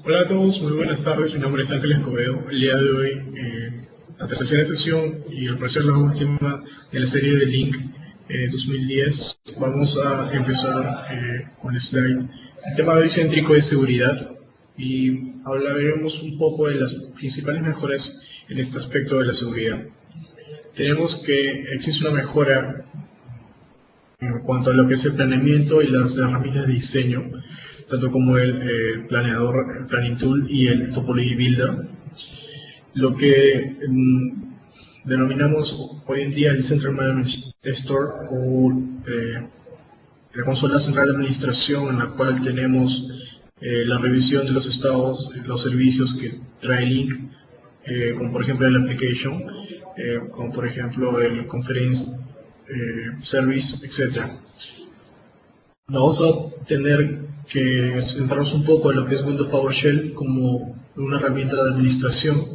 Hola a todos, muy buenas tardes. Mi nombre es Ángel Escobedo. El día de hoy, la tercera sesión y al parecer la última de la serie de Link 2010, vamos a empezar con el slide. El tema de hoy céntrico es seguridad y hablaremos un poco de las principales mejoras en este aspecto de la seguridad. Tenemos que existe una mejora en cuanto a lo que es el planeamiento y las herramientas de diseño, tanto como el planeador, el Planning Tool y el Topology Builder. Lo que denominamos hoy en día el Central Management Store o la consola central de administración, en la cual tenemos la revisión de los estados, los servicios que trae Link, como por ejemplo el application, como por ejemplo el conference service, etc. Vamos a tener que centrarnos un poco en lo que es Windows PowerShell como una herramienta de administración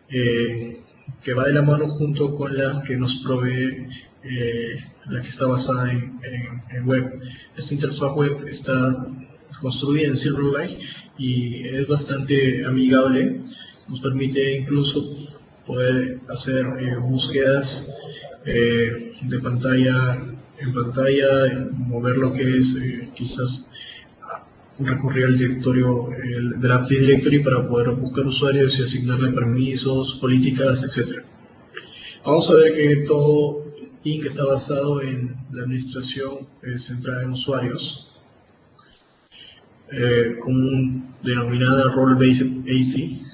que va de la mano junto con la que nos provee la que está basada en web. Esta interfaz web está construida en Silverlight y es bastante amigable, nos permite incluso poder hacer búsquedas de pantalla en pantalla, mover lo que es quizás recurrir al directorio del Active Directory para poder buscar usuarios y asignarle permisos, políticas, etc. Vamos a ver que todo Link está basado en la administración centrada en usuarios, común denominada Role-Based AC.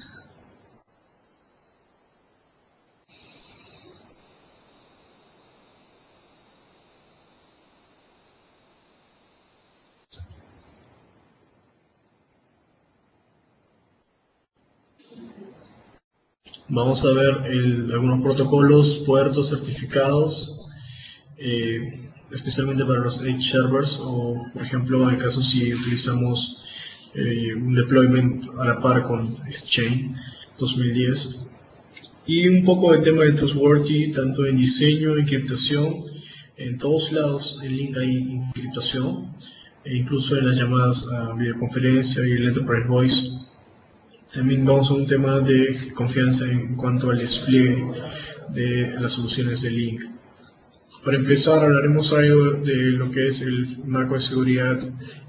Vamos a ver algunos protocolos, puertos, certificados, especialmente para los Edge servers o, por ejemplo, en el caso si utilizamos un deployment a la par con Exchange 2010. Y un poco del tema de Trustworthy, tanto en diseño, encriptación, en todos lados en Link hay encriptación, e incluso en las llamadas a videoconferencia y el Enterprise Voice. También vamos a un tema de confianza en cuanto al despliegue de las soluciones de Link. Para empezar, hablaremos algo de lo que es el marco de seguridad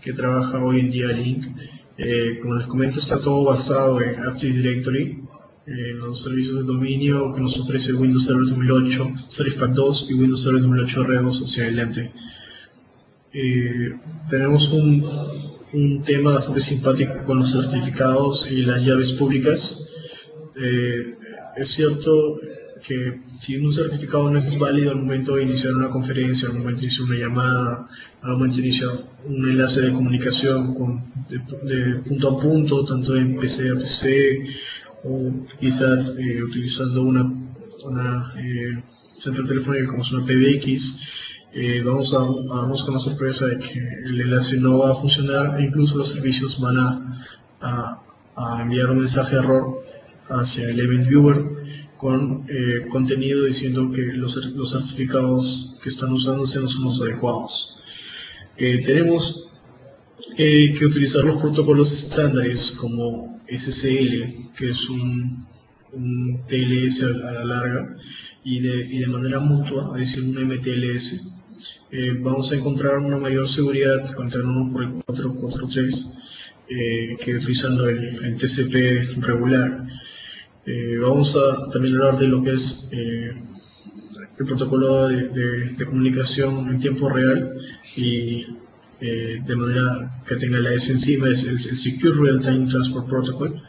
que trabaja hoy en día Link. Como les comento, está todo basado en Active Directory, los servicios de dominio que nos ofrece Windows Server 2008, Service Pack 2 y Windows Server 2008 R2 hacia adelante. Tenemos un tema bastante simpático con los certificados y las llaves públicas. Es cierto que si un certificado no es válido al momento de iniciar una conferencia, al momento de iniciar una llamada, al momento de iniciar un enlace de comunicación de punto a punto, tanto en PC a PC, o quizás utilizando una central telefónica como es una PBX, vamos a darnos con la sorpresa de que el enlace no va a funcionar e incluso los servicios van a enviar un mensaje de error hacia el Event Viewer con contenido diciendo que los certificados que están usándose no son los adecuados. Tenemos que utilizar los protocolos estándares como SSL, que es un TLS a la larga, y de manera mutua, es decir, un MTLS. Vamos a encontrar una mayor seguridad conectándonos por el 443 que utilizando el TCP regular. Vamos a también hablar de lo que es el protocolo de comunicación en tiempo real y de manera que tenga la S encima, es el Secure Real Time Transport Protocol,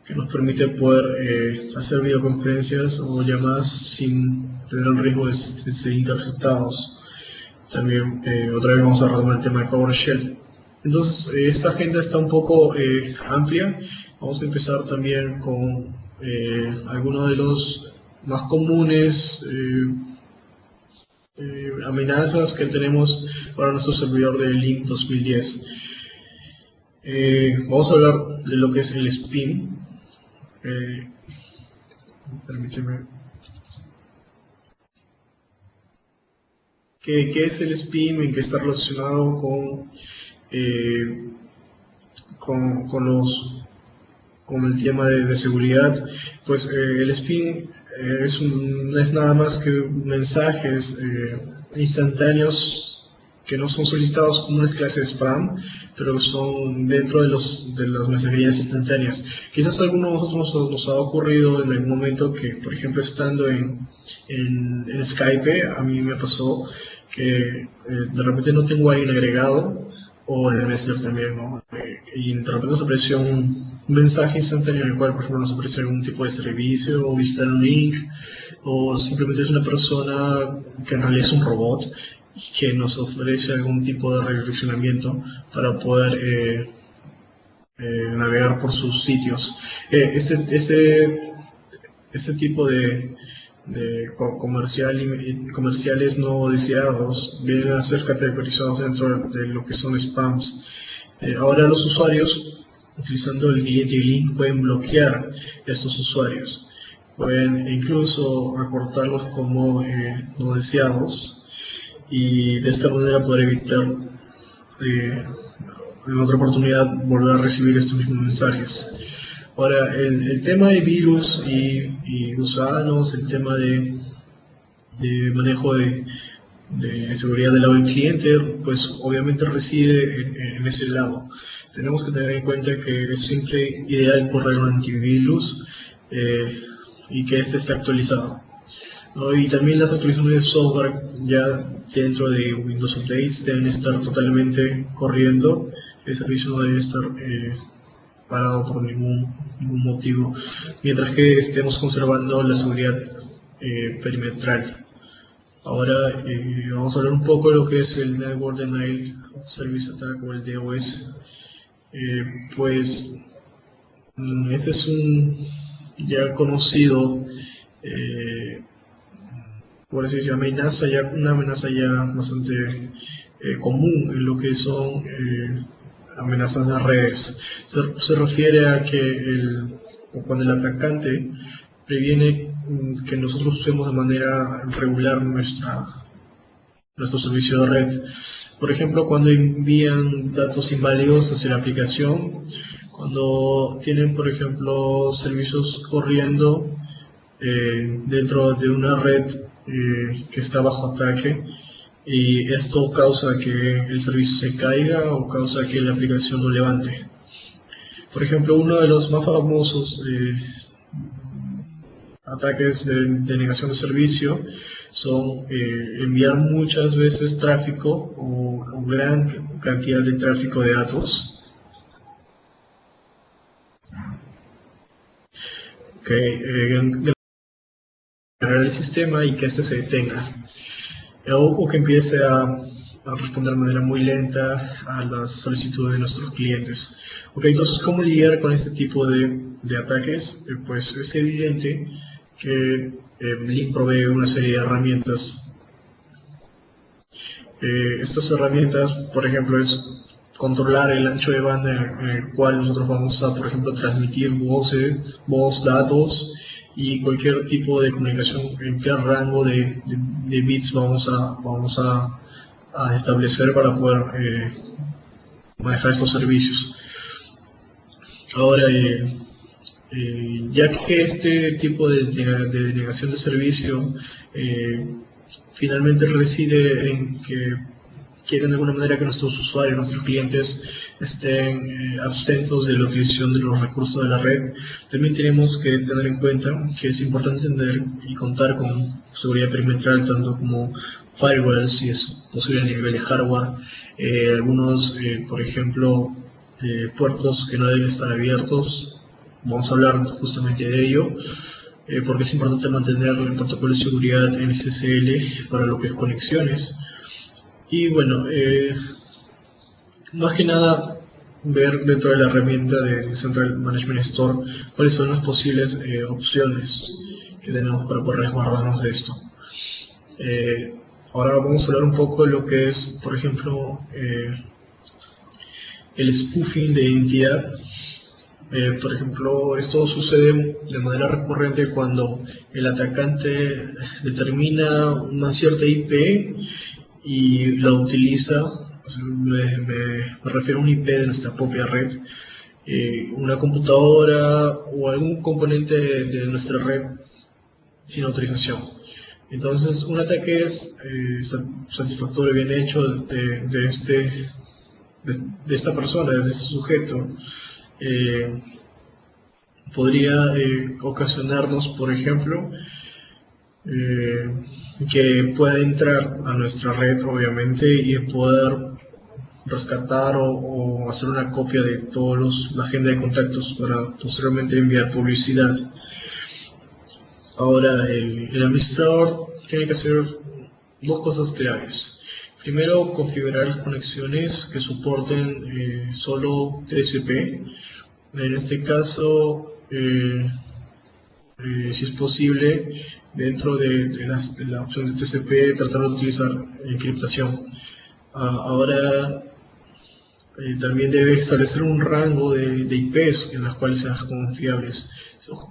que nos permite poder hacer videoconferencias o llamadas sin tener el riesgo de ser interceptados. También otra vez vamos a retomar el tema de PowerShell. Entonces esta agenda está un poco amplia. Vamos a empezar también con algunos de los más comunes amenazas que tenemos para nuestro servidor de Link 2010. Vamos a hablar de lo que es el spam. Permíteme. ¿Qué es el spam? ¿En qué está relacionado con el tema de seguridad, pues el spam no es nada más que mensajes instantáneos que no son solicitados como una clase de spam, pero son dentro de las mensajerías instantáneas. Quizás a algunos de nosotros nos ha ocurrido en algún momento que, por ejemplo, estando en Skype, a mí me pasó que de repente no tengo a alguien agregado, o en el Messenger también, ¿no? Y de repente nos apareció un mensaje instantáneo en el cual, por ejemplo, nos aparece algún tipo de servicio, o visitar un link, o simplemente es una persona que en realidad es un robot, que nos ofrece algún tipo de redireccionamiento para poder navegar por sus sitios. Este tipo de comerciales no deseados vienen a ser categorizados dentro de lo que son spams. Ahora los usuarios, utilizando el cliente y link, pueden bloquear estos usuarios. Pueden incluso reportarlos como no deseados, y de esta manera poder evitar en otra oportunidad volver a recibir estos mismos mensajes. Ahora, el tema de virus y gusanos, el tema de manejo de seguridad del lado del cliente, pues obviamente reside en ese lado. Tenemos que tener en cuenta que es siempre ideal correr un antivirus y que este esté actualizado, ¿no? Y también las actualizaciones de software ya dentro de Windows Updates deben estar totalmente corriendo. El servicio no debe estar parado por ningún motivo, mientras que estemos conservando la seguridad perimetral. Ahora vamos a hablar un poco de lo que es el Network Denial of Service Attack, o el DOS. Pues este es un ya conocido, por así decirlo, una amenaza ya bastante común en lo que son amenazas de redes. Se refiere a que cuando el atacante previene que nosotros usemos de manera regular nuestro servicio de red. Por ejemplo, cuando envían datos inválidos hacia la aplicación, cuando tienen, por ejemplo, servicios corriendo dentro de una red que está bajo ataque, y esto causa que el servicio se caiga o causa que la aplicación no levante. Por ejemplo, uno de los más famosos ataques de negación de servicio son enviar muchas veces tráfico o gran cantidad de tráfico de datos que el sistema y que este se detenga, o que empiece a responder de manera muy lenta a las solicitudes de nuestros clientes. Entonces, ¿cómo lidiar con este tipo de ataques? Pues es evidente que Blink provee una serie de herramientas. Estas herramientas, por ejemplo, es controlar el ancho de banda en el cual nosotros vamos a, por ejemplo, transmitir voz, datos y cualquier tipo de comunicación, en qué rango de bits vamos a establecer para poder manejar estos servicios. Ahora, ya que este tipo de denegación de servicio finalmente reside en que quieren de alguna manera que nuestros usuarios, nuestros clientes estén abstentos de la utilización de los recursos de la red, también tenemos que tener en cuenta que es importante tener y contar con seguridad perimetral, tanto como firewalls, si es posible a nivel de hardware, algunos, por ejemplo, puertos que no deben estar abiertos. Vamos a hablar justamente de ello, porque es importante mantener el protocolo de seguridad en SSL para lo que es conexiones. Y bueno, más que nada ver dentro de la herramienta de Central Management Store cuáles son las posibles opciones que tenemos para poder resguardarnos de esto. Ahora vamos a hablar un poco de lo que es, por ejemplo, el spoofing de identidad. Por ejemplo, esto sucede de manera recurrente cuando el atacante determina una cierta IP y la utiliza me refiero a un IP de nuestra propia red, una computadora o algún componente de nuestra red sin autorización. Entonces, un ataque es satisfactorio, bien hecho de esta persona, de este sujeto. Podría ocasionarnos, por ejemplo, que pueda entrar a nuestra red, obviamente, y poder rescatar o hacer una copia de todos la agenda de contactos para posteriormente enviar publicidad. Ahora, el administrador tiene que hacer dos cosas claves. Primero, configurar las conexiones que soporten solo TCP. En este caso, si es posible, dentro de la opción de TCP, tratar de utilizar encriptación. Ahora, también debe establecer un rango de IPs en las cuales sean confiables.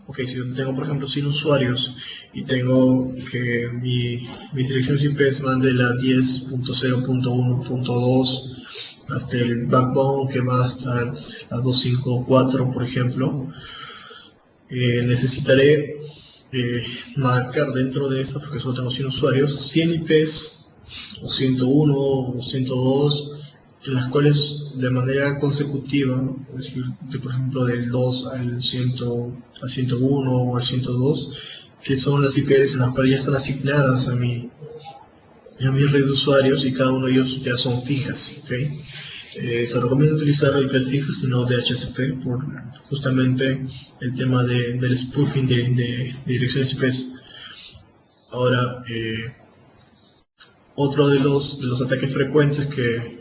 Ok, si yo tengo, por ejemplo, 100 usuarios y tengo que mis direcciones IPs van de la 10.0.1.2 hasta el backbone que va hasta la 254, por ejemplo, necesitaré marcar dentro de esta, porque solo tengo 100 usuarios, 100 IPs o 101 o 102, en las cuales de manera consecutiva, es decir, por ejemplo del 2 al 101 o al 102, que son las IPs en las cuales ya están asignadas a mi red de usuarios y cada uno de ellos ya son fijas. ¿Okay? Se recomienda utilizar IPs fijas y no DHCP por justamente el tema del spoofing de direcciones IPs. Ahora, otro de los ataques frecuentes que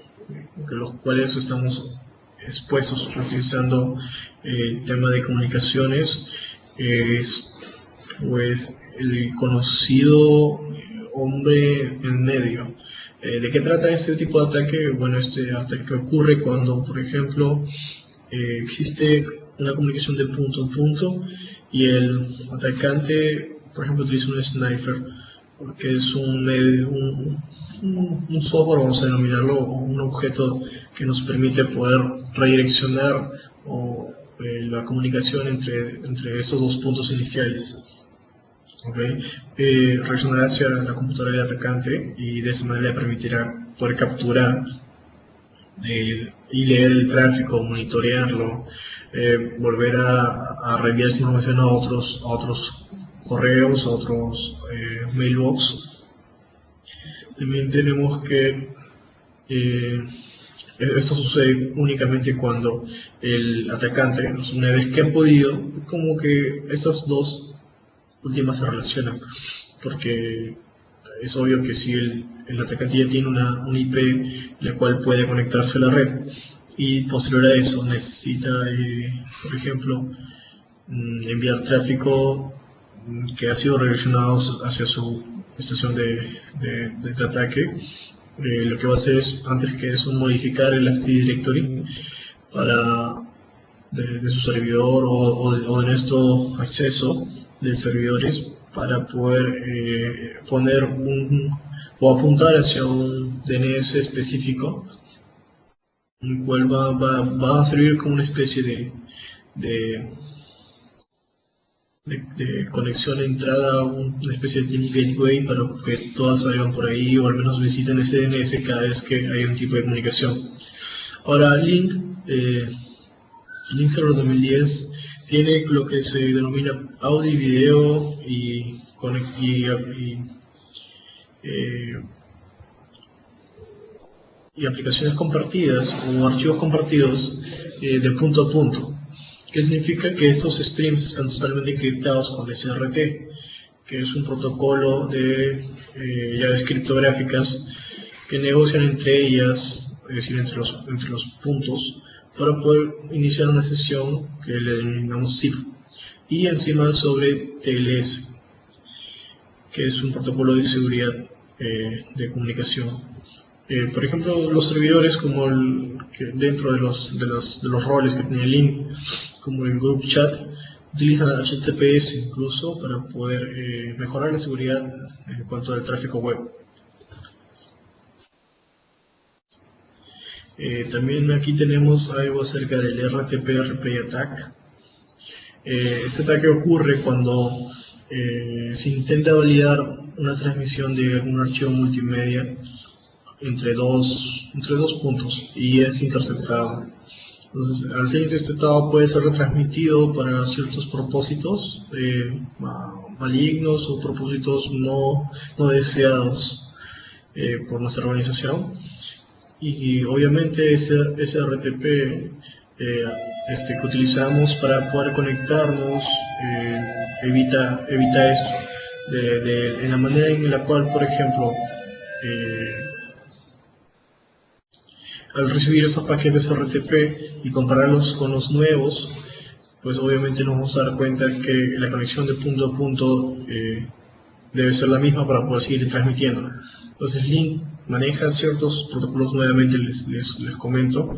los cuales estamos expuestos utilizando el tema de comunicaciones es pues el conocido hombre en medio. ¿De qué trata este tipo de ataque? Bueno, este ataque ocurre cuando, por ejemplo, existe una comunicación de punto a punto y el atacante, por ejemplo, utiliza un sniper, que es un software, vamos a denominarlo, un objeto que nos permite poder redireccionar la comunicación entre estos dos puntos iniciales. ¿Okay? Reaccionará hacia la computadora del atacante y de esa manera le permitirá poder capturar y leer el tráfico, monitorearlo, volver a reenviar esa información a otros correos, a otros mailbox. También tenemos que esto sucede únicamente cuando el atacante, una vez que ha podido, como que esas dos últimas se relacionan, porque es obvio que si el atacante ya tiene un IP la cual puede conectarse a la red y posterior a eso necesita, por ejemplo, enviar tráfico que ha sido redireccionado hacia su estación de ataque, lo que va a hacer es, antes que eso, modificar el Active Directory de su servidor o de nuestro acceso de servidores para poder poner o apuntar hacia un DNS específico, el cual va a servir como una especie de conexión de entrada, una especie de gateway para que todas salgan por ahí o al menos visiten ese DNS cada vez que hay un tipo de comunicación. Ahora, Link Server 2010 tiene lo que se denomina audio y video y aplicaciones compartidas o archivos compartidos de punto a punto. ¿Qué significa? Que estos streams están totalmente encriptados con SRT, que es un protocolo de llaves criptográficas que negocian entre ellas, es decir, entre los puntos, para poder iniciar una sesión que le denominamos ZIP, y encima sobre TLS, que es un protocolo de seguridad de comunicación. Por ejemplo, los servidores, como que dentro de los roles que tiene Link, como el group chat, utilizan HTTPS incluso para poder mejorar la seguridad en cuanto al tráfico web. También aquí tenemos algo acerca del RTP Replay Attack. Este ataque ocurre cuando se intenta validar una transmisión de algún archivo multimedia entre dos puntos y es interceptado. Entonces, al ser interceptado puede ser retransmitido para ciertos propósitos malignos o propósitos no deseados por nuestra organización. Y obviamente ese RTP que utilizamos para poder conectarnos evita esto. En la manera en la cual, por ejemplo, al recibir estos paquetes RTP y compararlos con los nuevos, pues obviamente nos vamos a dar cuenta que la conexión de punto a punto debe ser la misma para poder seguir transmitiendo. Entonces Link maneja ciertos protocolos, nuevamente les comento,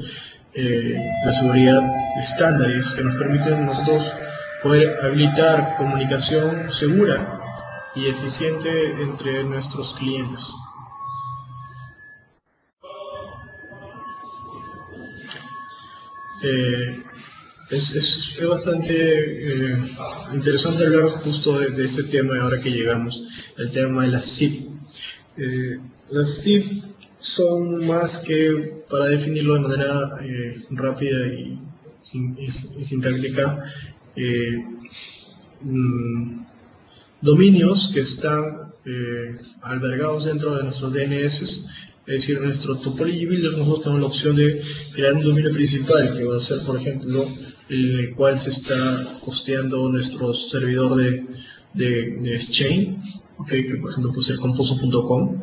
de seguridad estándares que nos permiten a nosotros poder habilitar comunicación segura y eficiente entre nuestros clientes. Es bastante interesante hablar justo de este tema ahora que llegamos, el tema de las SIP. Las SIP son más que, para definirlo de manera rápida y sintáctica, dominios que están albergados dentro de nuestros DNS. Es decir, en nuestro Topology Builder nosotros tenemos la opción de crear un dominio principal, que va a ser, por ejemplo, el cual se está hosteando nuestro servidor de Exchange, que por ejemplo puede ser composo.com.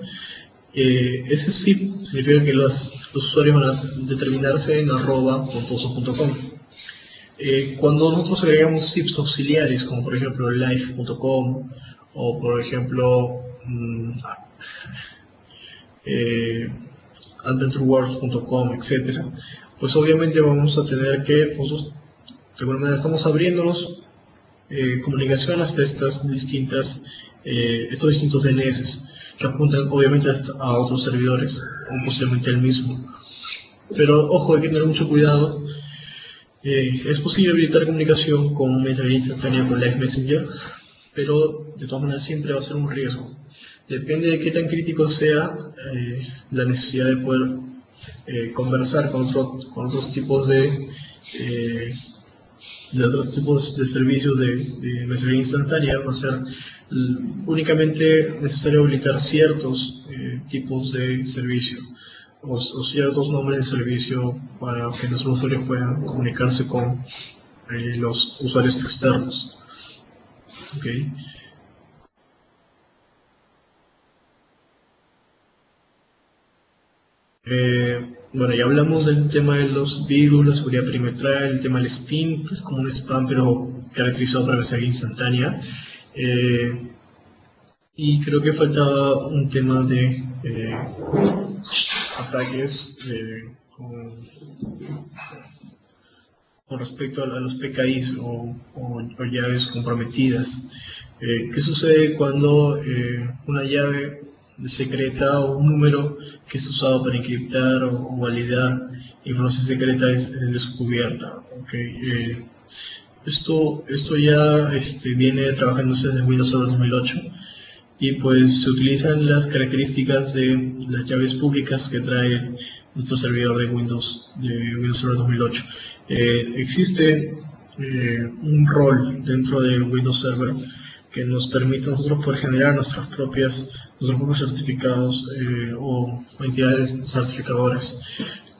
Ese SIP significa que los usuarios van a determinarse en @composo.com. Cuando nosotros agregamos SIPs auxiliares, como por ejemplo live.com o por ejemplo adventureworld.com, etcétera, pues obviamente vamos a tener que, nosotros de alguna manera estamos abriéndonos comunicación hasta estos distintos DNS que apuntan obviamente a otros servidores o posiblemente el mismo. Pero ojo, hay que tener mucho cuidado. Es posible habilitar comunicación con mensajería instantánea con Live Messenger, pero de todas maneras siempre va a ser un riesgo. Depende de qué tan crítico sea la necesidad de poder conversar con otros tipos de servicios de mensajería instantánea. Va a ser únicamente necesario habilitar ciertos tipos de servicio o ciertos nombres de servicio para que nuestros usuarios puedan comunicarse con los usuarios externos. Okay. Bueno, ya hablamos del tema de los virus, la seguridad perimetral, el tema del spam, pues como un spam pero caracterizado por mensajería instantánea. Y creo que faltaba un tema de ataques con respecto a los PKIs o llaves comprometidas. ¿Qué sucede cuando una llave secreta o un número que es usado para encriptar o validar información secreta es descubierta? Okay. Esto ya viene trabajándose desde Windows Server 2008 y pues se utilizan las características de las llaves públicas que trae nuestro servidor de Windows Server 2008. Existe un rol dentro de Windows Server que nos permite a nosotros poder generar nuestros propios certificados o entidades certificadoras,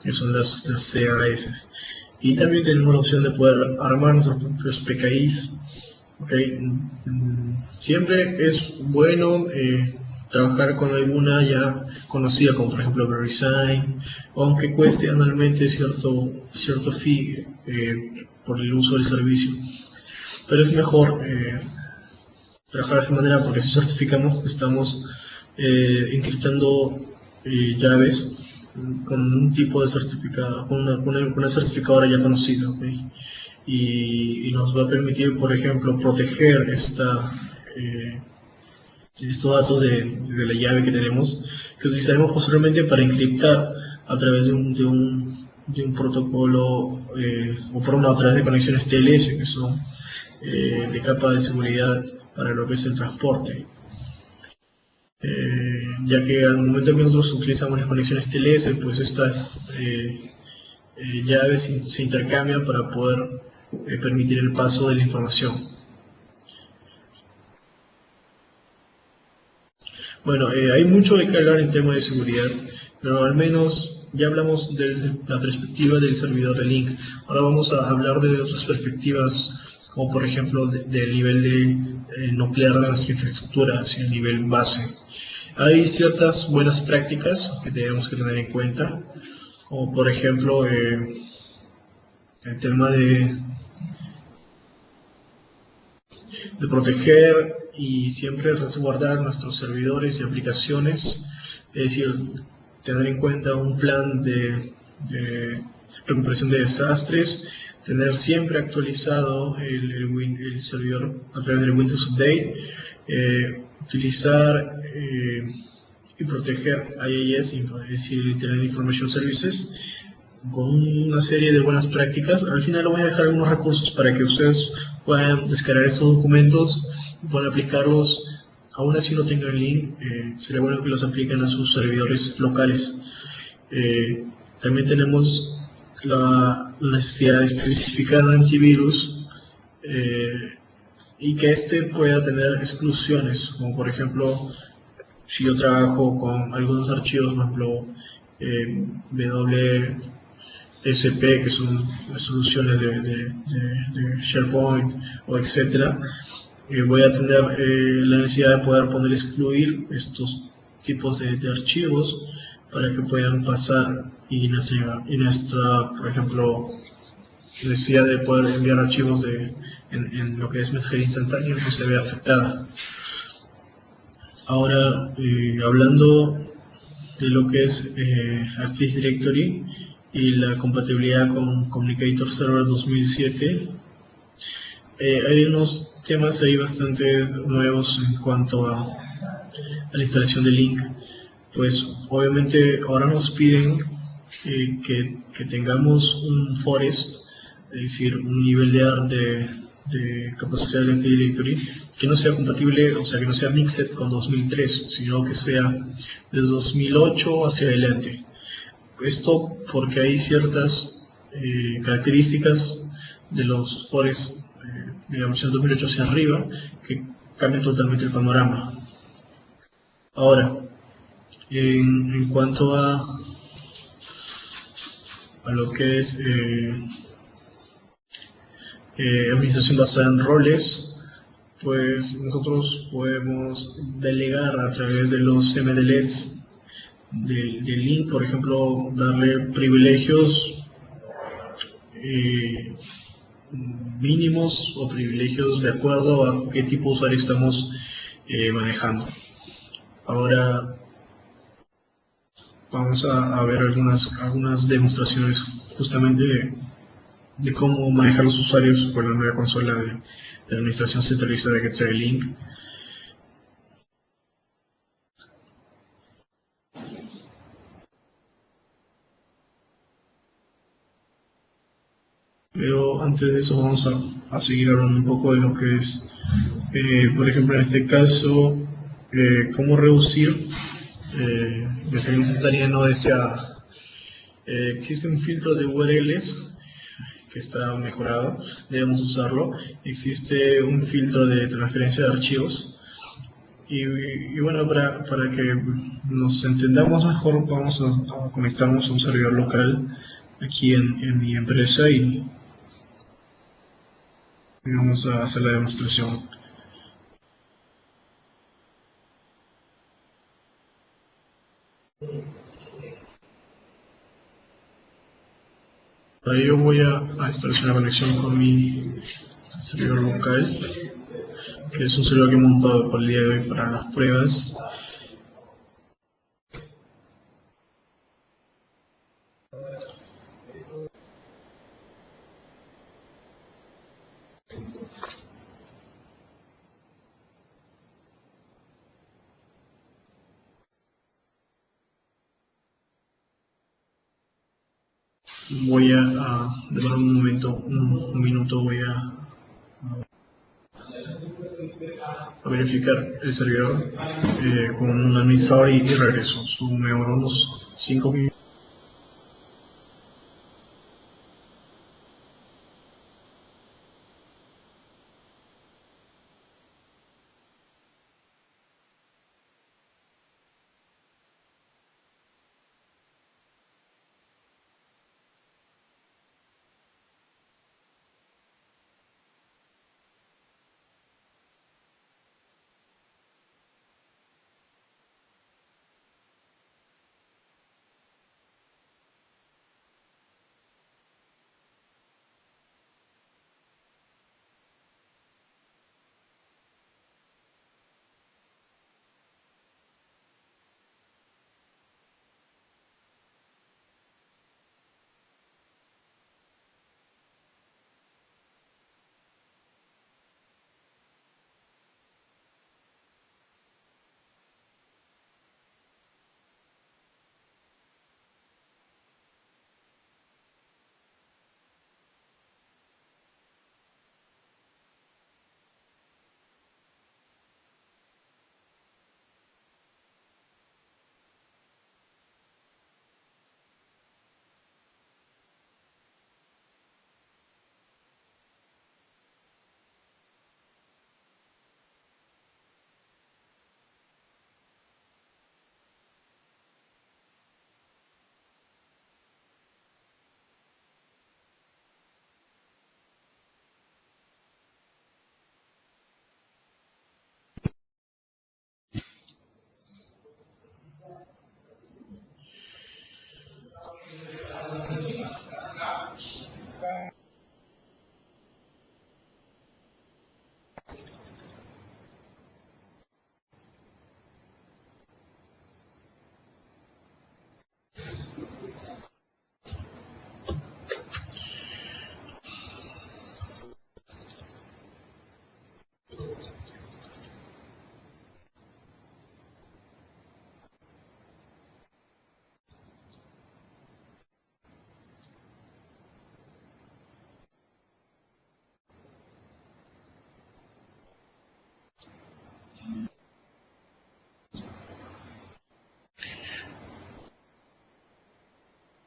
que son las CAS. Y también tenemos la opción de poder armar nuestros propios PKIs. Okay. Siempre es bueno trabajar con alguna ya conocida, como por ejemplo VeriSign, aunque cueste anualmente cierto fee por el uso del servicio. Pero es mejor trabajar de esa manera, porque si certificamos estamos encriptando llaves con un tipo de certificado, con una certificadora ya conocida, ¿okay? Y nos va a permitir, por ejemplo, proteger estos datos de la llave que tenemos, que utilizaremos posteriormente para encriptar a través de un de un protocolo o por una a través de conexiones TLS, que son de capa de seguridad para lo que es el transporte. Ya que al momento que nosotros utilizamos las conexiones TLS, pues estas llaves se intercambian para poder permitir el paso de la información. Bueno, hay mucho de qué hablar en tema de seguridad, pero al menos ya hablamos de la perspectiva del servidor de link. Ahora vamos a hablar de otras perspectivas, como por ejemplo del nivel de nuclear de nuestra infraestructura, hacia el nivel base. Hay ciertas buenas prácticas que tenemos que tener en cuenta, como por ejemplo el tema de proteger y siempre resguardar nuestros servidores y aplicaciones, es decir, tener en cuenta un plan de recuperación de desastres, tener siempre actualizado el servidor a través del Windows Update, utilizar y proteger IIS, es decir, Internet Information Services, con una serie de buenas prácticas. Al final les voy a dejar algunos recursos para que ustedes puedan descargar estos documentos y puedan aplicarlos. Aún así no tengan link, sería bueno que los apliquen a sus servidores locales. También tenemos la necesidad de especificar un antivirus y que éste pueda tener exclusiones, como por ejemplo, si yo trabajo con algunos archivos, por ejemplo, WSP, que son las soluciones de SharePoint o etcétera, voy a tener la necesidad de poder poder excluir estos tipos de archivos para que puedan pasar y nuestra, por ejemplo, necesidad de poder enviar archivos en lo que es mensajería instantánea no se ve afectada. Ahora, hablando de lo que es Active Directory y la compatibilidad con Communicator Server 2007, hay unos temas ahí bastante nuevos en cuanto a la instalación de Link. Pues obviamente ahora nos piden que tengamos un forest, es decir, un nivel de capacidad de Active Directory que no sea compatible, o sea, que no sea mixed con 2003, sino que sea de 2008 hacia adelante. Esto porque hay ciertas características de los forests de la versión 2008 hacia arriba que cambian totalmente el panorama. Ahora, en cuanto a lo que es administración basada en roles, pues nosotros podemos delegar a través de los MDLEDs del link, por ejemplo, darle privilegios mínimos o privilegios de acuerdo a qué tipo de usuario estamos manejando. Ahora vamos a ver algunas demostraciones justamente de cómo manejar los usuarios con la nueva consola de administración centralizada que trae Link. Pero antes de eso vamos a seguir hablando un poco de lo que es, por ejemplo, en este caso, cómo reducir mensajería instantánea no deseada. Existe un filtro de URLs que está mejorado, debemos usarlo. Existe un filtro de transferencia de archivos. Y bueno, para que nos entendamos mejor, vamos a conectarnos a un servidor local aquí en mi empresa y vamos a hacer la demostración. Para ello voy a establecer una conexión con mi servidor local, que es un servidor que he montado por el día de hoy para las pruebas. voy a demorar un momento, un minuto, voy a verificar el servidor con un administrador y regreso. Me demoró unos 5 minutos.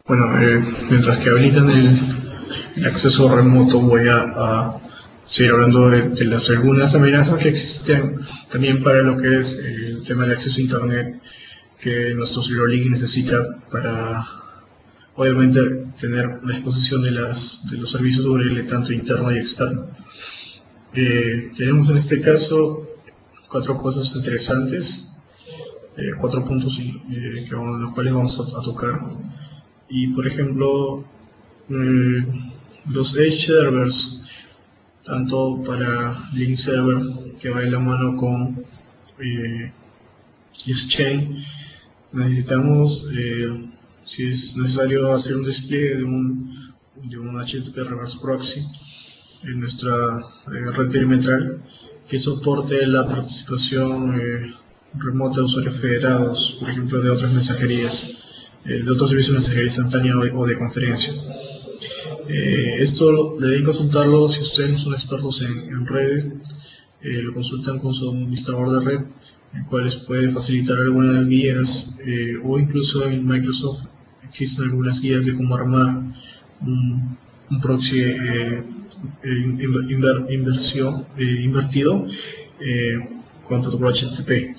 Bueno, mientras que habilitan el acceso remoto, voy a seguir hablando de las algunas amenazas que existen también para lo que es el tema del acceso a Internet que nuestro servidor link necesita para, obviamente, tener la exposición de los servicios URL tanto interno y externo. Tenemos en este caso 4 cosas interesantes, 4 puntos los cuales vamos a tocar. Y por ejemplo, los Edge servers, tanto para link server, que va de la mano con Exchange, necesitamos, si es necesario, hacer un despliegue de un HTTP reverse proxy en nuestra red perimetral que soporte la participación remota de usuarios federados, por ejemplo, de otras mensajerías, de otros servicios de mensajería instantánea o de conferencia. Esto deben consultarlo si ustedes no son expertos en redes, lo consultan con su administrador de red, el cual les puede facilitar algunas guías, o incluso en Microsoft existen algunas guías de cómo armar un proxy invertido con protocolo HTTP.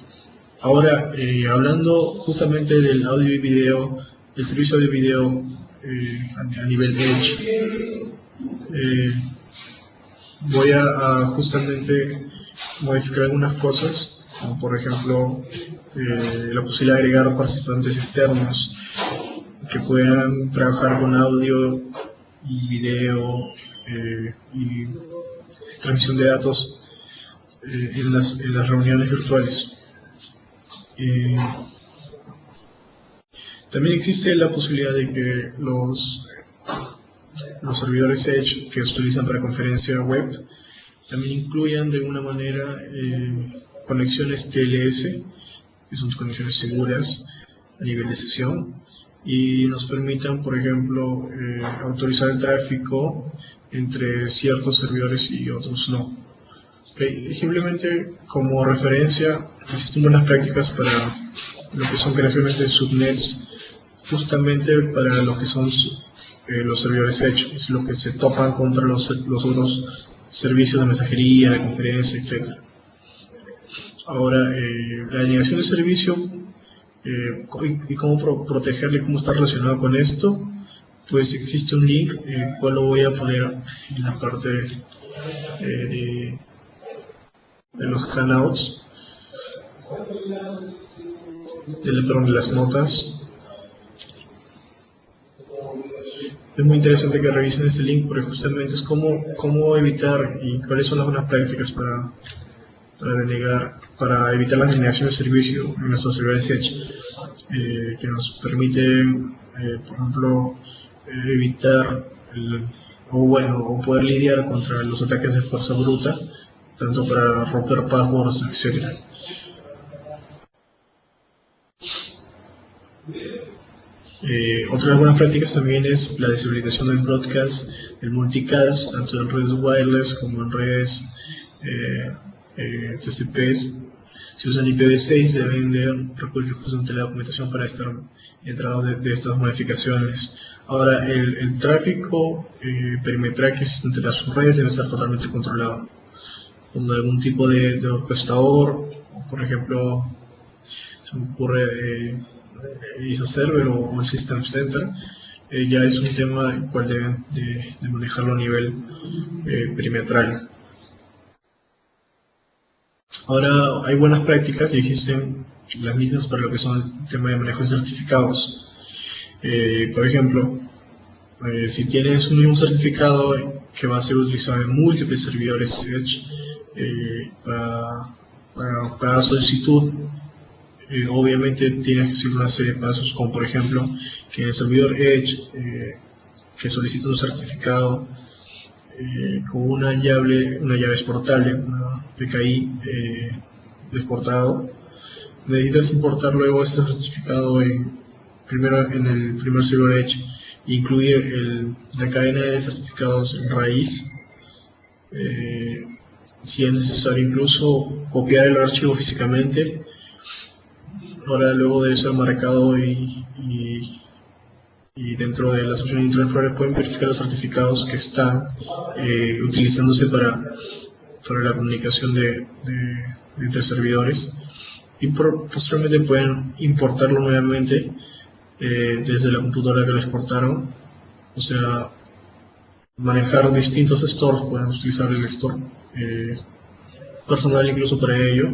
Ahora, hablando justamente del audio y video, el servicio de video a nivel Edge, voy a justamente modificar algunas cosas, como por ejemplo la posibilidad de agregar participantes externos que puedan trabajar con audio y video y transmisión de datos en las reuniones virtuales. También existe la posibilidad de que los servidores Edge que se utilizan para conferencia web también incluyan de alguna manera conexiones TLS, que son conexiones seguras a nivel de sesión, y nos permitan, por ejemplo, autorizar el tráfico entre ciertos servidores y otros no. Okay. Simplemente como referencia, existen buenas prácticas para lo que son creaciones de subnets, justamente para lo que son los servidores Edge, es lo que se topan contra los otros servicios de mensajería, de conferencia, etc. Ahora, la denegación de servicio y cómo protegerle, cómo está relacionado con esto, pues existe un link, el cual lo voy a poner en la parte de los handouts, perdón, de las notas. Es muy interesante que revisen este link porque justamente es cómo evitar y cuáles son las buenas prácticas para evitar la denegación de servicio en nuestros servidores Edge, que nos permite, por ejemplo, evitar o poder lidiar contra los ataques de fuerza bruta, tanto para romper passwords, etc. Otra de las buenas prácticas también es la deshabilitación del broadcast, el multicast, tanto en redes wireless como en redes TCPs. Si usan IPv6 deben de recurrir justamente a la documentación para estar entrados de estas modificaciones. Ahora, el tráfico perimetral que existe entre las redes debe estar totalmente controlado, con algún tipo de orquestador, por ejemplo, se me ocurre ISA Server o el System Center. Ya es un tema el cual deben de manejarlo a nivel perimetral. Ahora hay buenas prácticas y existen las mismas para lo que son el tema de manejo de certificados. Por ejemplo, si tienes un mismo certificado que va a ser utilizado en múltiples servidores Edge para cada solicitud, obviamente tienes que seguir una serie de pasos, como por ejemplo que en el servidor Edge que solicita un certificado con una llave exportable, una PKI exportado, necesitas importar luego este certificado primero en el primer servidor Edge e incluir la cadena de certificados en raíz. Si es necesario incluso copiar el archivo físicamente. Ahora luego de ser marcado y dentro de las opciones de Internet Explorer pueden verificar los certificados que están utilizándose para la comunicación entre servidores y posteriormente pueden importarlo nuevamente desde la computadora que lo exportaron, o sea, manejar distintos stores, pueden utilizar el store personal incluso para ello,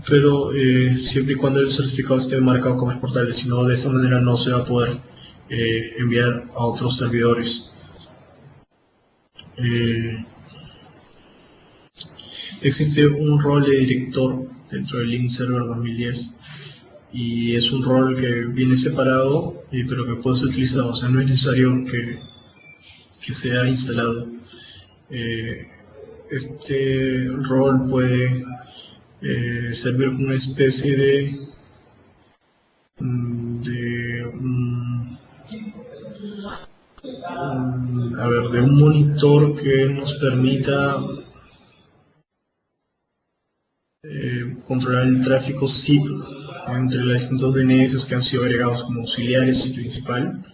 pero siempre y cuando el certificado esté marcado como exportable, si no, de esta manera no se va a poder enviar a otros servidores. Existe un rol de director dentro del Link Server 2010 y es un rol que viene separado, pero que puede ser utilizado, o sea, no es necesario que sea instalado. Este rol puede servir como una especie de un monitor que nos permita controlar el tráfico SIP entre los distintos DNS que han sido agregados como auxiliares y principal.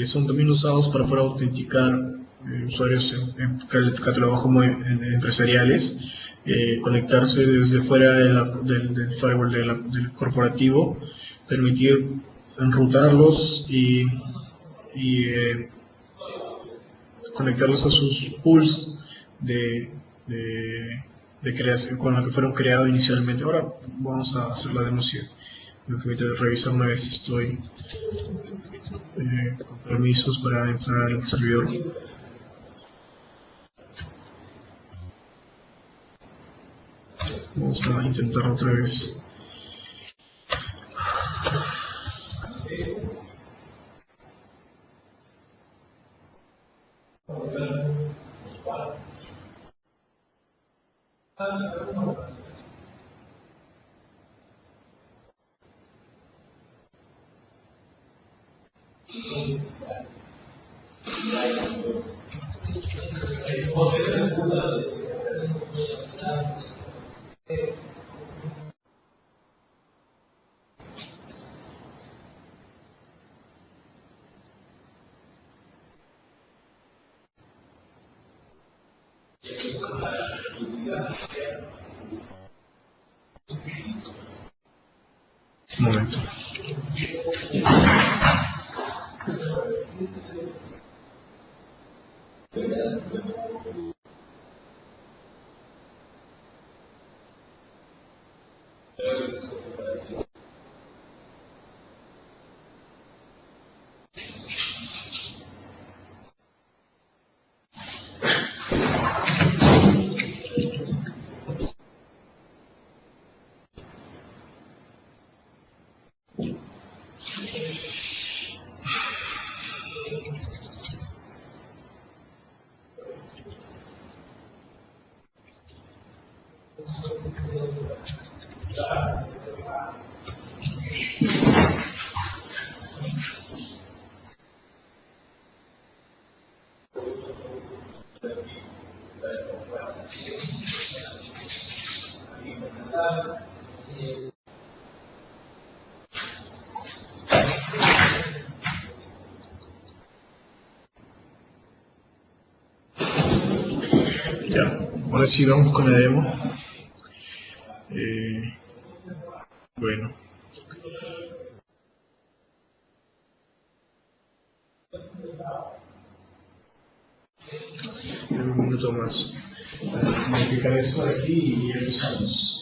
Son también usados para poder autenticar usuarios catalogados como empresariales, conectarse desde fuera del firewall del corporativo, permitir enrutarlos y conectarlos a sus pools de creación con los que fueron creados inicialmente. Ahora vamos a hacer la demostración. Me permite revisar una vez si estoy con permisos para entrar al servidor. Vamos a intentar otra vez. Un momento. Ya, ahora sí vamos con la demo. Bueno. Un minuto más. Modificar esto de aquí y empezamos.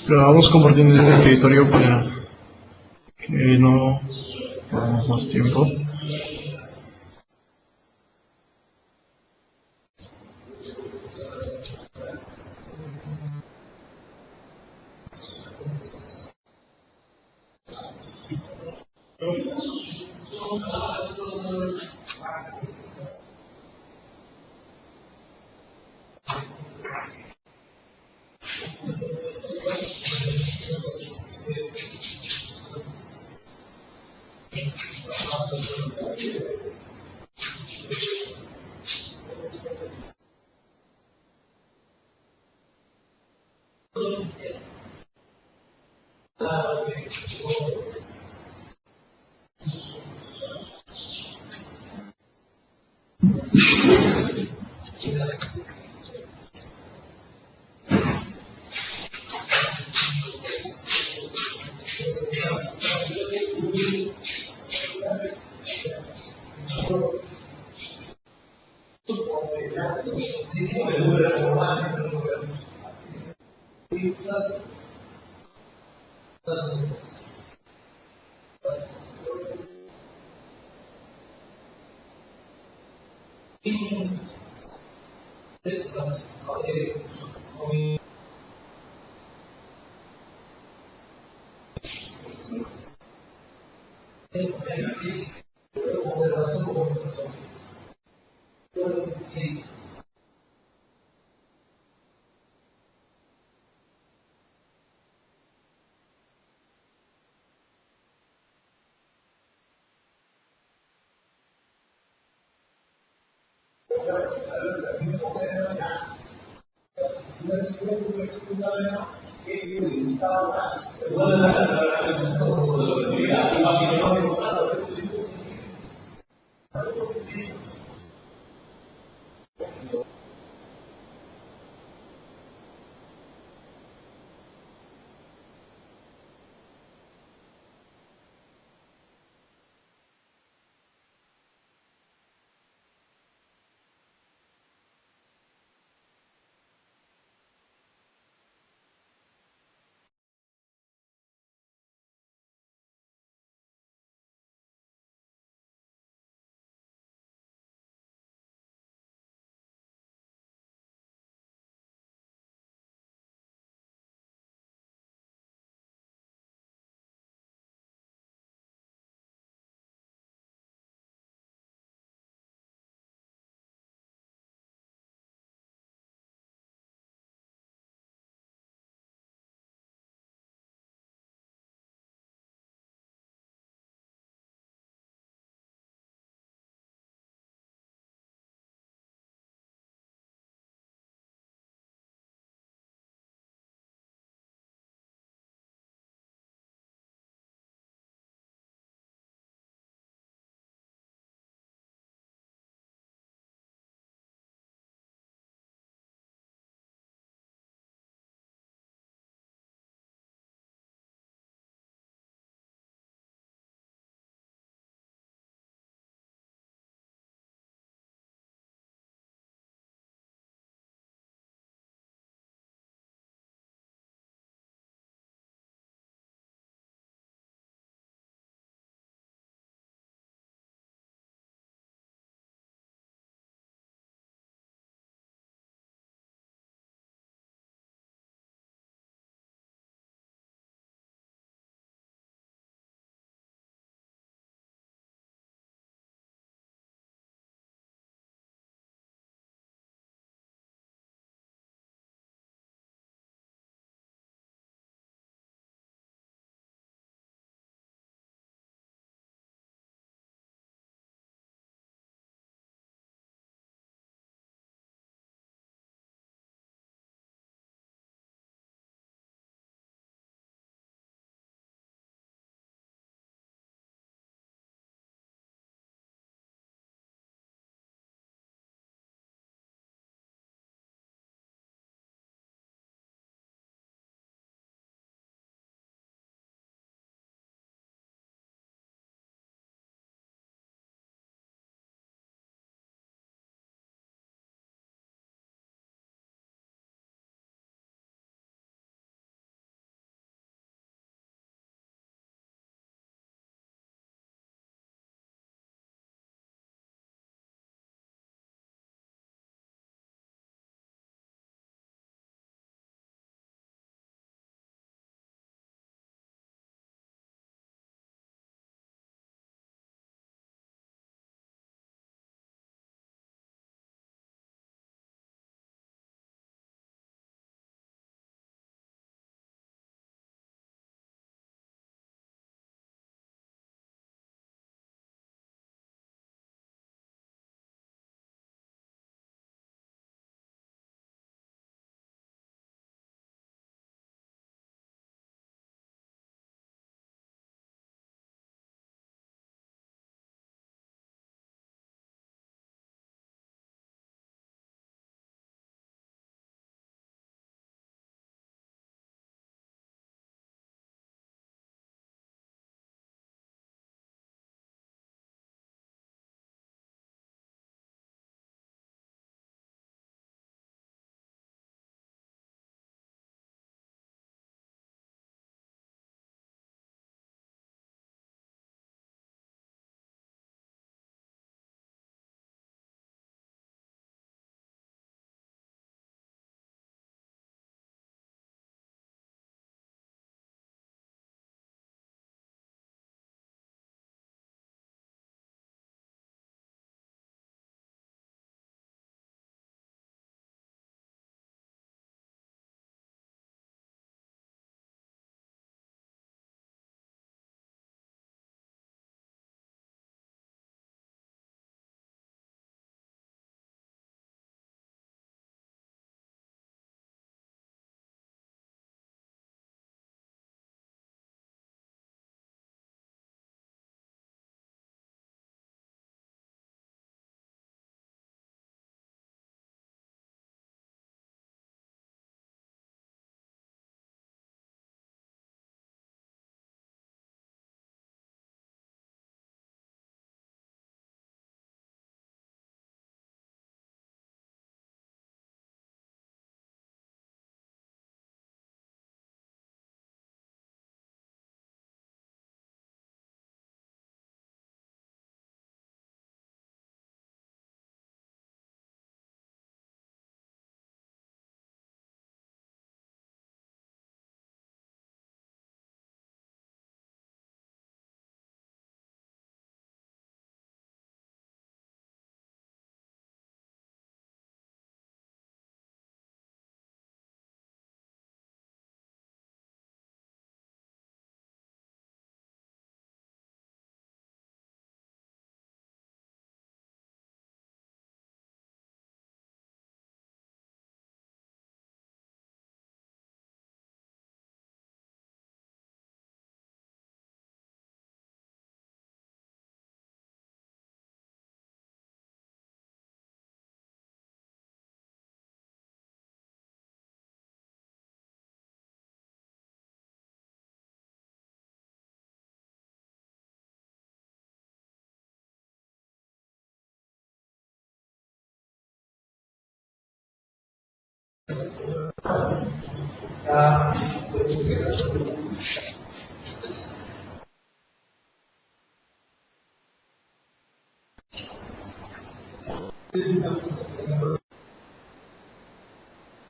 Pero vamos compartiendo este escritorio para que no perdamos más tiempo.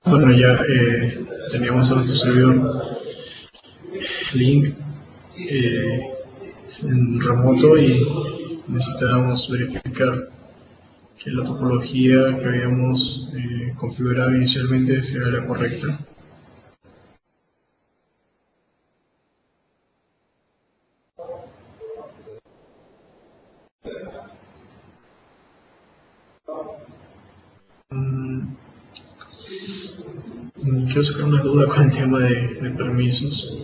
Bueno, ya teníamos a nuestro servidor link en remoto y necesitábamos verificar que la topología que habíamos configurado inicialmente sea la correcta. Quiero sacar una duda con el tema de permisos.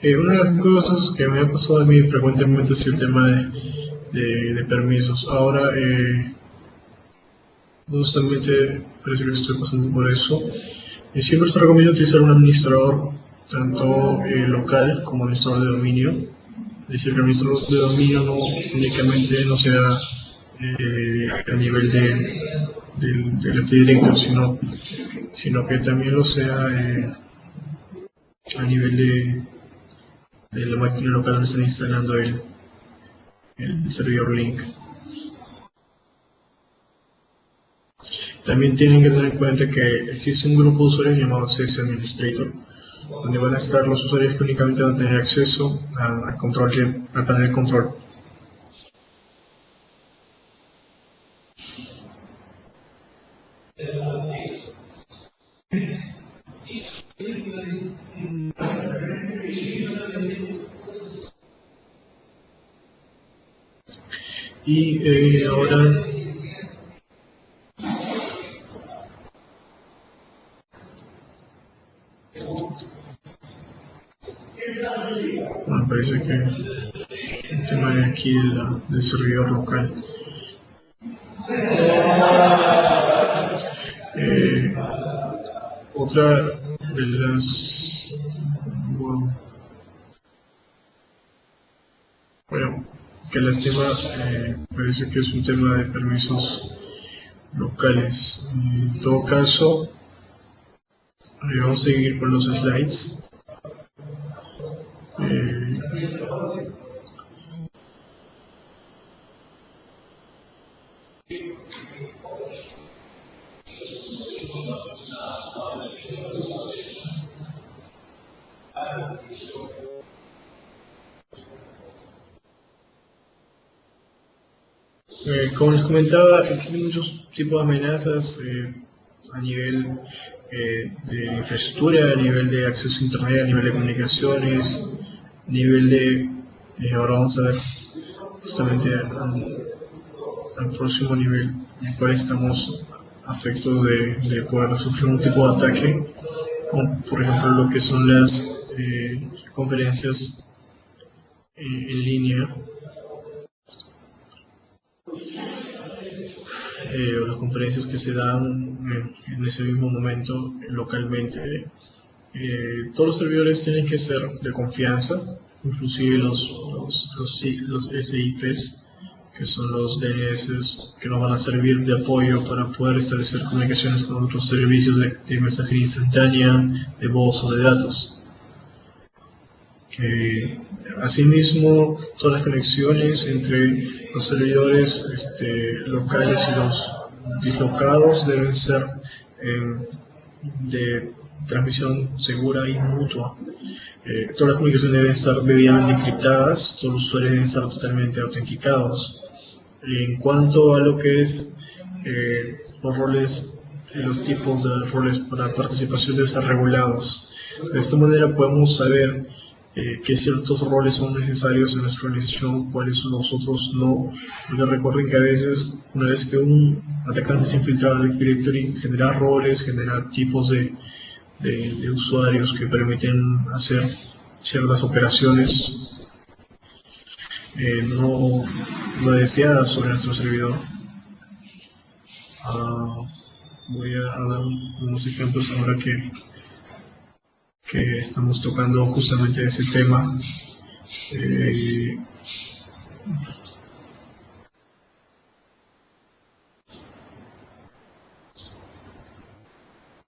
Una de las cosas que me ha pasado a mí frecuentemente es el tema de permisos. Ahora, justamente parece que estoy pasando por eso. Y siempre se recomienda utilizar un administrador, tanto local como administrador de dominio. Es decir, que el administrador de dominio no únicamente no sea a nivel del FT directo, sino que también lo sea a nivel de la máquina local donde están instalando el servidor link. También tienen que tener en cuenta que existe un grupo de usuarios llamado CS Administrator, donde van a estar los usuarios que únicamente van a tener acceso al panel de control. Y ahora bueno, parece que el tema de aquí del servidor local. Otra de las bueno, que lástima, parece que es un tema de permisos locales. En todo caso, vamos a seguir con los slides. Como les comentaba, existen muchos tipos de amenazas a nivel de infraestructura, a nivel de acceso a internet, a nivel de comunicaciones, a nivel de ahora vamos a ver justamente al próximo nivel, en el cual estamos afectos de poder sufrir un tipo de ataque, como por ejemplo lo que son las conferencias en línea. O las conferencias que se dan en ese mismo momento localmente. Todos los servidores tienen que ser de confianza, inclusive los SIPs, que son los DNS que nos van a servir de apoyo para poder establecer comunicaciones con otros servicios de mensajería instantánea, de voz o de datos. Asimismo, todas las conexiones entre los servidores locales y los dislocados deben ser de transmisión segura y mutua. Todas las comunicaciones deben estar debidamente encriptadas, todos los usuarios deben estar totalmente autenticados. En cuanto a lo que es los roles, los tipos de roles para participación deben estar regulados. De esta manera podemos saber qué ciertos roles son necesarios en nuestra organización, cuáles los otros no. Porque recuerden que a veces, una vez que un atacante se infiltra en el directory, genera roles, genera tipos de usuarios que permiten hacer ciertas operaciones no deseadas sobre nuestro servidor. Voy a dar unos ejemplos ahora que estamos tocando justamente ese tema. Eh,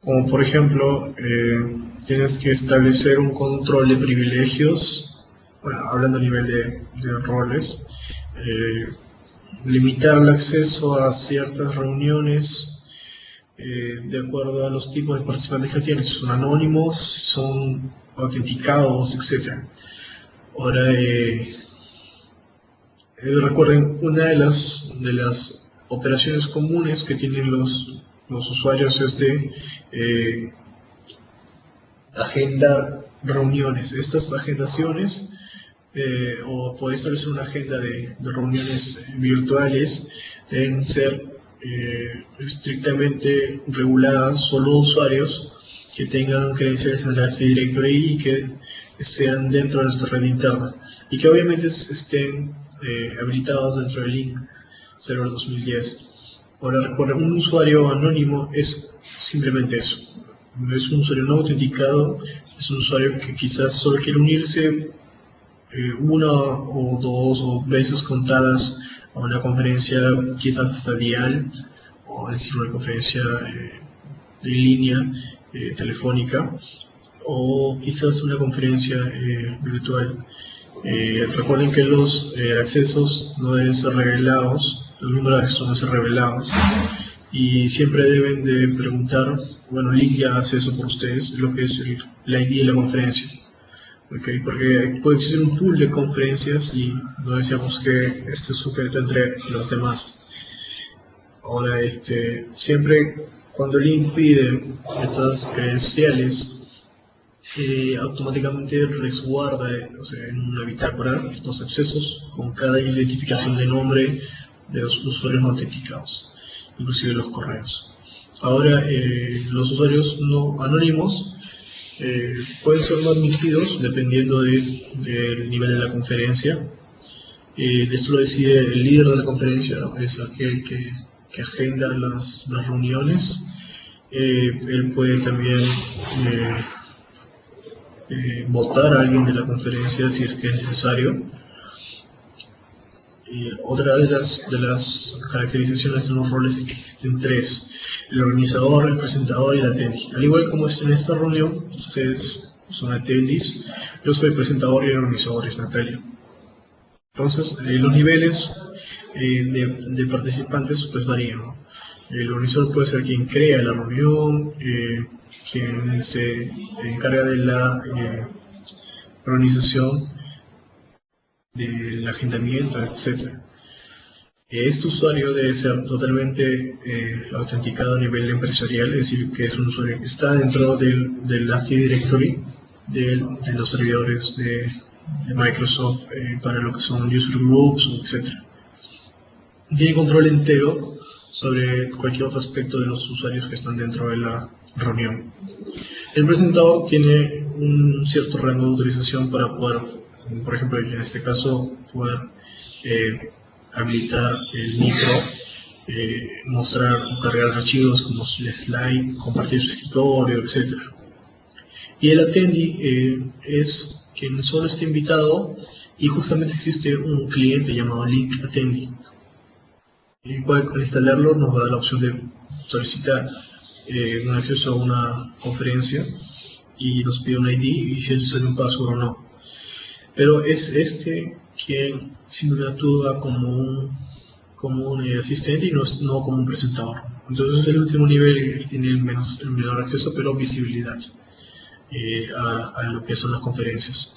Como por ejemplo, tienes que establecer un control de privilegios, bueno, hablando a nivel de roles, eh, limitar el acceso a ciertas reuniones de acuerdo a los tipos de participantes que tienes, si son anónimos, si son autenticados, etc. Ahora, recuerden, una de las operaciones comunes que tienen los usuarios es de agendar reuniones. Estas agendaciones, o poder establecer una agenda de reuniones virtuales, deben ser estrictamente reguladas solo usuarios que tengan credenciales en la Active Directory y que sean dentro de nuestra red interna y que obviamente estén habilitados dentro del link Server 2010. Ahora, recuerden, un usuario anónimo es simplemente eso. Es un usuario no autenticado, es un usuario que quizás solo quiere unirse una o dos o veces contadas a una conferencia, quizás hasta dial, o decir una conferencia en línea, telefónica, o quizás una conferencia virtual. Recuerden que los accesos no deben ser revelados, los números de acceso no deben ser revelados, y siempre deben de preguntar, bueno, Link ya hace eso por ustedes, lo que es el ID de la conferencia. Okay, porque puede existir un pool de conferencias y no deseamos que esté sujeto entre los demás. Ahora, siempre cuando Link pide estas credenciales, automáticamente resguarda, o sea, en una bitácora los accesos con cada identificación de nombre de los usuarios no autenticados, inclusive los correos. Ahora, los usuarios no anónimos pueden ser no admitidos dependiendo del nivel de la conferencia. Esto lo decide el líder de la conferencia, es aquel que agenda las reuniones. Él puede también votar a alguien de la conferencia si es que es necesario. Otra de las caracterizaciones de los roles es que existen tres: el organizador, el presentador y el attendee. Al igual como es en esta reunión, ustedes son attendees, yo soy presentador y el organizador es Natalia. Entonces, los niveles de participantes pues varían, ¿no? El organizador puede ser quien crea la reunión, quien se encarga de la organización, del agendamiento, etc. Este usuario debe ser totalmente autenticado a nivel empresarial, es decir, que es un usuario que está dentro del Active Directory de los servidores de Microsoft para lo que son user groups, etc. Tiene control entero sobre cualquier otro aspecto de los usuarios que están dentro de la reunión. El presentador tiene un cierto rango de utilización para poder, por ejemplo, en este caso, poder habilitar el micro, mostrar o cargar archivos como el slide, compartir su escritorio, etc. Y el attendee es quien solo está invitado y justamente existe un cliente llamado Link Attendee, el cual al instalarlo nos va a dar la opción de solicitar un acceso a una conferencia y nos pide un ID y si es un password o no. Pero es quien siempre actúa como un asistente y no como un presentador. Entonces el último nivel tiene el menor acceso, pero visibilidad a lo que son las conferencias.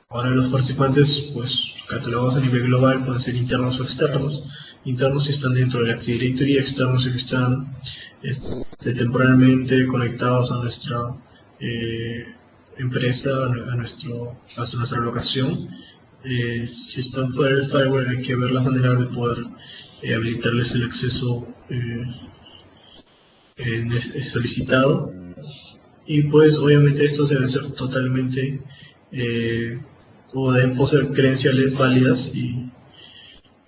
Ahora los participantes, pues catalogados a nivel global, pueden ser internos o externos. Internos si están dentro del Active Directory, externos si están temporalmente conectados a nuestra empresa, a nuestra locación. Si están fuera del firewall, hay que ver las maneras de poder habilitarles el acceso solicitado. Y pues obviamente estos deben ser totalmente o deben poseer credenciales válidas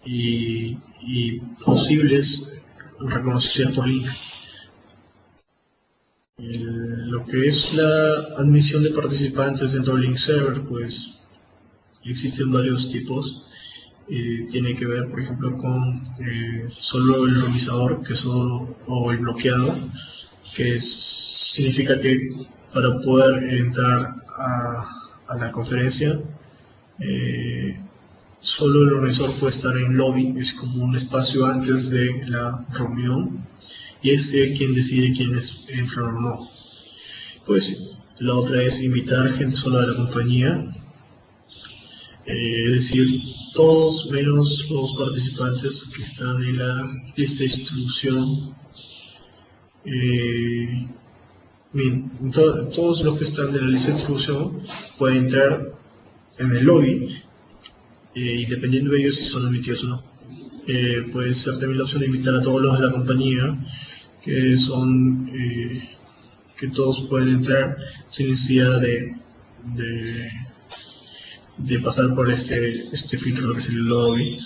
y posibles reconocidas por Link. Lo que es la admisión de participantes dentro del link server, pues existen varios tipos. Tiene que ver, por ejemplo, con solo el revisador, o el bloqueado, que significa que para poder entrar a la conferencia, solo el organizador puede estar en lobby, es como un espacio antes de la reunión, y es quien decide quiénes entran o no. Pues la otra es invitar gente sola de la compañía, es decir, todos menos los participantes que están en la lista de distribución. Bien, todos los que están en la lista de distribución pueden entrar en el lobby, y dependiendo de ellos si son admitidos o no. Puede ser también la opción de invitar a todos los de la compañía, que son que todos pueden entrar sin necesidad de pasar por este filtro que es el lobby,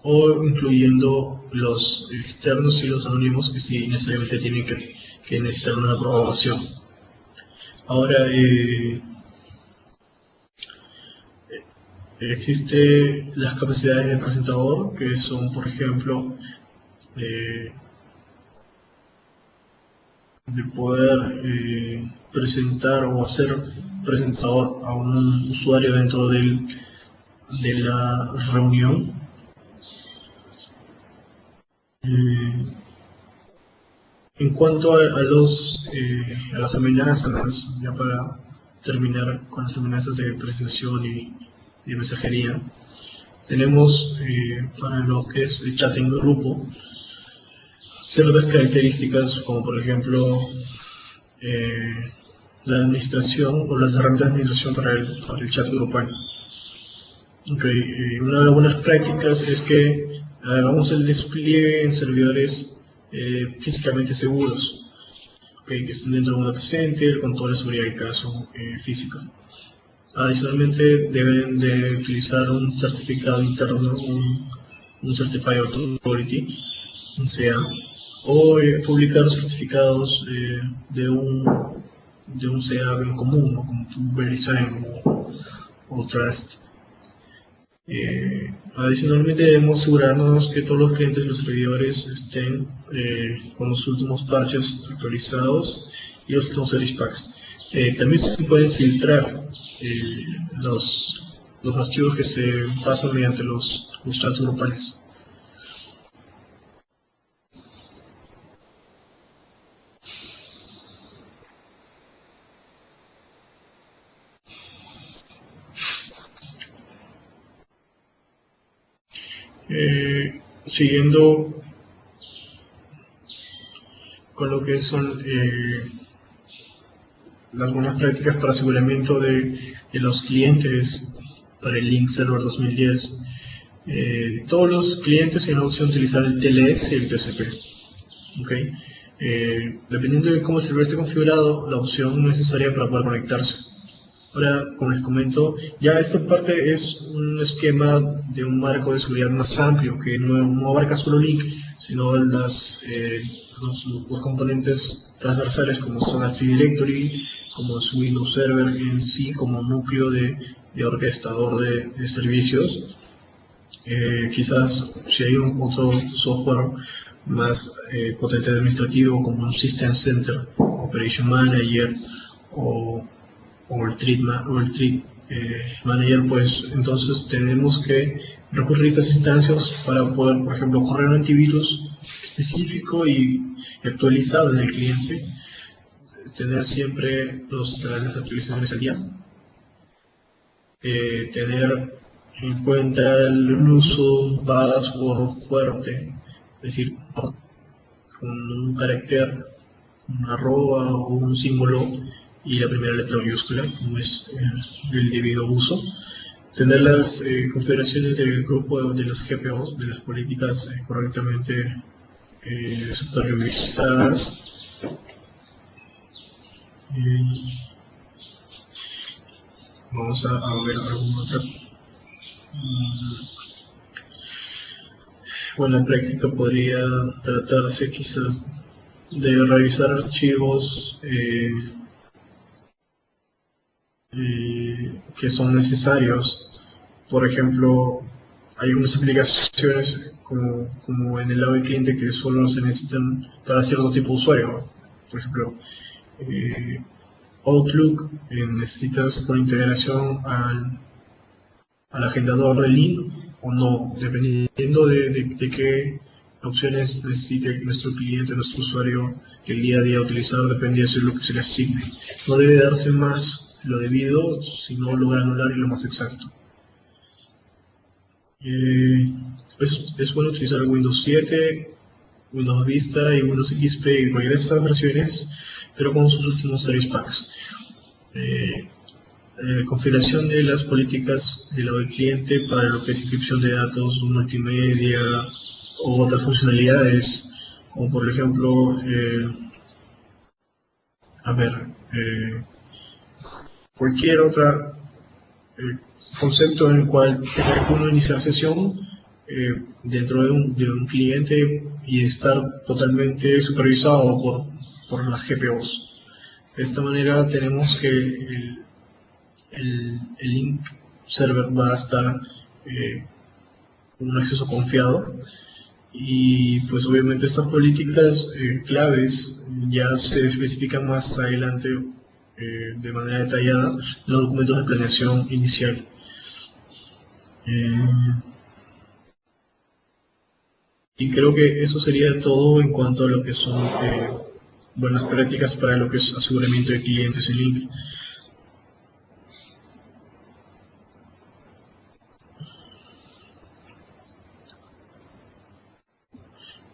o incluyendo los externos y los anónimos, que sí necesariamente tienen que necesitar una aprobación. Ahora, existen las capacidades del presentador, que son, por ejemplo, de poder presentar o hacer presentador a un usuario dentro de la reunión. En cuanto a las amenazas, ya para terminar con las amenazas de presentación y de mensajería, tenemos para lo que es el chat en grupo ciertas características, como por ejemplo la administración o las herramientas de administración para el chat grupal. Una de las buenas prácticas es que hagamos el despliegue en servidores físicamente seguros, que estén dentro de un data center con toda la seguridad del caso física. Adicionalmente, deben de utilizar un certificado interno, un Certified Authority, un CA, o publicar certificados de un CA en común, ¿no? Como VeriSign o Trust. Adicionalmente, debemos asegurarnos que todos los clientes y los servidores estén con los últimos parches actualizados y los últimos service packs. También se pueden filtrar los archivos que se pasan mediante los chats grupales. Siguiendo con lo que son las buenas prácticas para aseguramiento de los clientes para el Link Server 2010, todos los clientes tienen la opción de utilizar el TLS y el TCP. Dependiendo de cómo el servidor esté configurado, la opción necesaria para poder conectarse. Ahora, como les comento, ya esta parte es un esquema de un marco de seguridad más amplio, que no abarca solo Link, sino los componentes transversales, como son Active Directory, como es Windows Server en sí, como núcleo de orquestador de servicios. Quizás si hay otro software más potente administrativo, como un System Center, Operation Manager o el Threat Manager, pues entonces tenemos que recurrir a estas instancias para poder, por ejemplo, correr un antivirus específico y actualizado en el cliente, tener siempre las actualizaciones al día, tener en cuenta el uso password fuerte, es decir, con un carácter, una arroba o un símbolo y la primera letra mayúscula, como es el debido uso. Tener las configuraciones del grupo de los GPOs, de las políticas correctamente supervisadas. Vamos a ver alguna otra buena práctica. Podría tratarse quizás de revisar archivos que son necesarios. Por ejemplo, hay algunas aplicaciones como en el lado del cliente que solo se necesitan para cierto tipo de usuario. Por ejemplo, Outlook, necesitas con integración al agendador de link o no, dependiendo de qué opciones necesite nuestro cliente, nuestro usuario, que el día a día utilizar, depende de lo que se le asigne. No debe darse más de lo debido, sino lo granular y lo más exacto. Es bueno utilizar Windows 7, Windows Vista y Windows XP y cualquiera de estas versiones, pero con sus últimos service packs. Configuración de las políticas del lado del cliente para lo que es inscripción de datos multimedia o otras funcionalidades, como por ejemplo, cualquier otro concepto en el cual tenga que uno iniciar sesión dentro de un cliente y estar totalmente supervisado por las GPOs. De esta manera tenemos que el link server va a estar con un acceso confiado, y pues obviamente estas políticas claves ya se especifican más adelante de manera detallada en los documentos de planeación inicial. Y creo que eso sería todo en cuanto a lo que son buenas prácticas para lo que es aseguramiento de clientes en link.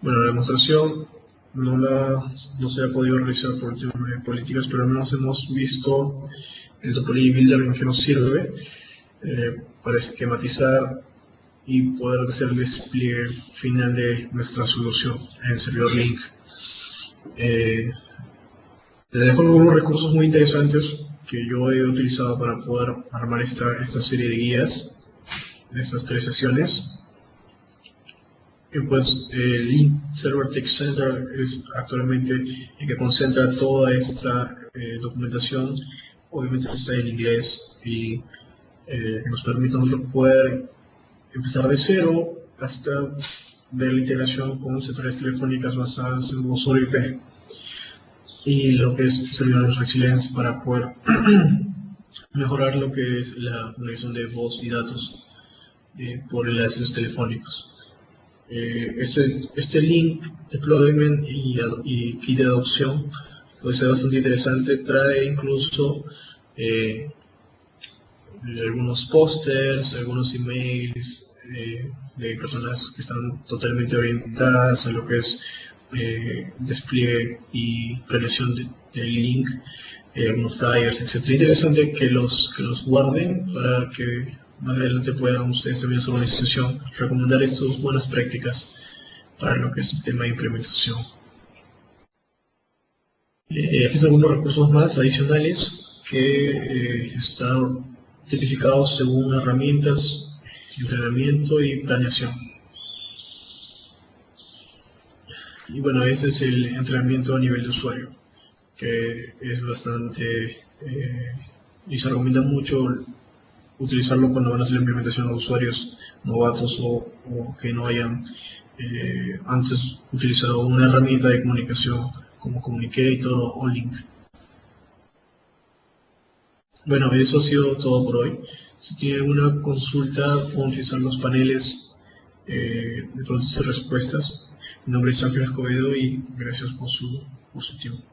Bueno, la demostración no se ha podido realizar por el tema de políticas, pero al menos hemos visto el Topology Builder en que nos sirve para esquematizar y poder hacer el despliegue final de nuestra solución en el servidor link. Les dejo algunos recursos muy interesantes que yo he utilizado para poder armar esta serie de guías en estas 3 sesiones. Y pues el Link Server Tech Center es actualmente el que concentra toda esta documentación. Obviamente está en inglés y nos permite a nosotros poder empezar de cero hasta ver la integración con centrales telefónicas basadas en voz over IP y lo que es servidores Resilience para poder mejorar lo que es la conexión de voz y datos por enlaces telefónicos. Este link deployment y kit de adopción puede ser bastante interesante. Trae incluso algunos pósters, algunos emails de personas que están totalmente orientadas a lo que es despliegue y planeación del link, algunos flyers, etc. Interesante que los guarden para que más adelante puedan ustedes también en su organización recomendar estas buenas prácticas para lo que es el tema de implementación. Aquí están algunos recursos más adicionales que están tipificados según herramientas, entrenamiento y planeación. Y bueno, ese es el entrenamiento a nivel de usuario, que es bastante, y se recomienda mucho utilizarlo cuando van a hacer la implementación a usuarios novatos o que no hayan antes utilizado una herramienta de comunicación como Communicator o Link. Bueno, eso ha sido todo por hoy. Si tienen alguna consulta, pueden utilizar los paneles de preguntas y respuestas. Mi nombre es Ángel Escobedo y gracias por su tiempo.